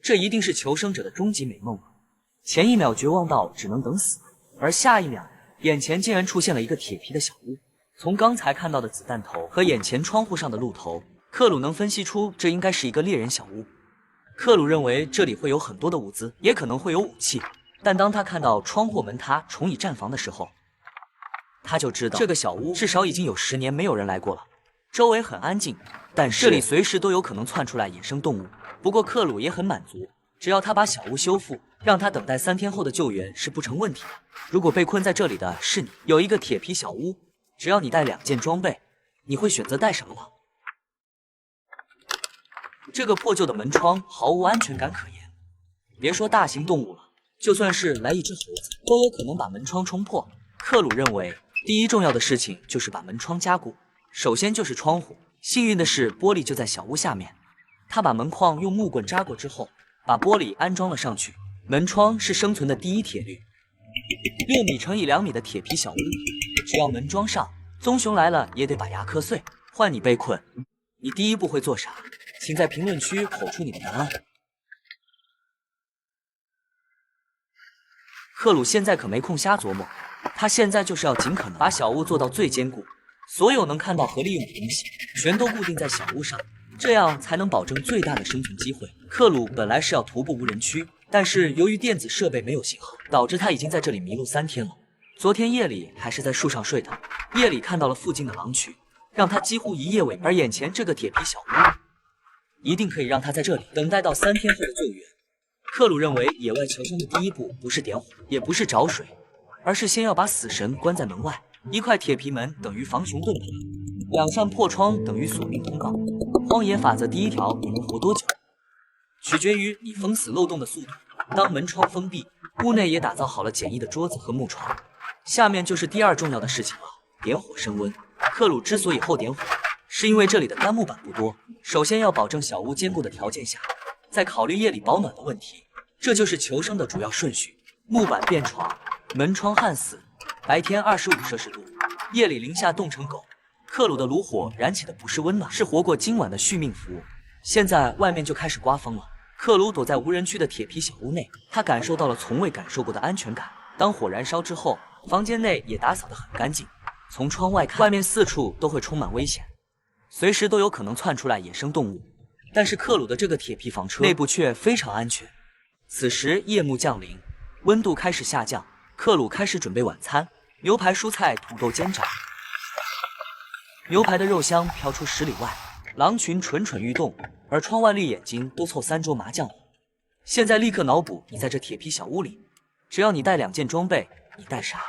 这一定是求生者的终极美梦了。前一秒绝望到只能等死，而下一秒，眼前竟然出现了一个铁皮的小屋。从刚才看到的子弹头和眼前窗户上的鹿头，克鲁能分析出这应该是一个猎人小屋。克鲁认为这里会有很多的物资，也可能会有武器，但当他看到窗户门塌重以战房的时候，他就知道这个小屋至少已经有10年没有人来过了。周围很安静，但是这里随时都有可能窜出来野生动物。不过克鲁也很满足，只要他把小屋修复，让他等待3天后的救援是不成问题的。如果被困在这里的是你，有一个铁皮小屋，只要你带2件装备，你会选择带什么呢？这个破旧的门窗毫无安全感可言，别说大型动物了，就算是来一只猴子，都有可能把门窗冲破。克鲁认为，第一重要的事情就是把门窗加固。首先就是窗户，幸运的是玻璃就在小屋下面。他把门框用木棍扎过之后，把玻璃安装了上去。门窗是生存的第一铁律。6米乘以2米的铁皮小屋，只要门装上，棕熊来了也得把牙磕碎。换你被困，你第一步会做啥？请在评论区口出你的答案。克鲁现在可没空瞎琢磨，他现在就是要尽可能把小屋做到最坚固，所有能看到和利用的东西全都固定在小屋上，这样才能保证最大的生存机会。克鲁本来是要徒步无人区，但是由于电子设备没有信号，导致他已经在这里迷路3天了。昨天夜里还是在树上睡的，夜里看到了附近的狼群，让他几乎一夜未眠。而眼前这个铁皮小屋，一定可以让他在这里等待到3天后的救援。克鲁认为，野外求生的第一步不是点火，也不是找水，而是先要把死神关在门外。1块铁皮门等于防熊盾牌，2扇破窗等于索命通道。荒野法则第1条，你能活多久，取决于你封死漏洞的速度。当门窗封闭，屋内也打造好了简易的桌子和木床。下面就是第2重要的事情了，点火升温。克鲁之所以后点火，是因为这里的干木板不多。首先要保证小屋坚固的条件下，再考虑夜里保暖的问题，这就是求生的主要顺序。木板变床，门窗焊死。白天25摄氏度，夜里零下冻成狗。克鲁的炉火燃起的不是温暖，是活过今晚的续命符。现在外面就开始刮风了。克鲁躲在无人区的铁皮小屋内，他感受到了从未感受过的安全感。当火燃烧之后，房间内也打扫得很干净。从窗外看，外面4处都会充满危险，随时都有可能窜出来野生动物。但是克鲁的这个铁皮房车内部却非常安全。此时夜幕降临，温度开始下降，克鲁开始准备晚餐，牛排、蔬菜、土豆煎炸。牛排的肉香飘出10里外，狼群蠢蠢欲动，而窗外绿眼睛都凑3桌麻将了。现在立刻脑补你在这铁皮小屋里，只要你带2件装备，你带啥？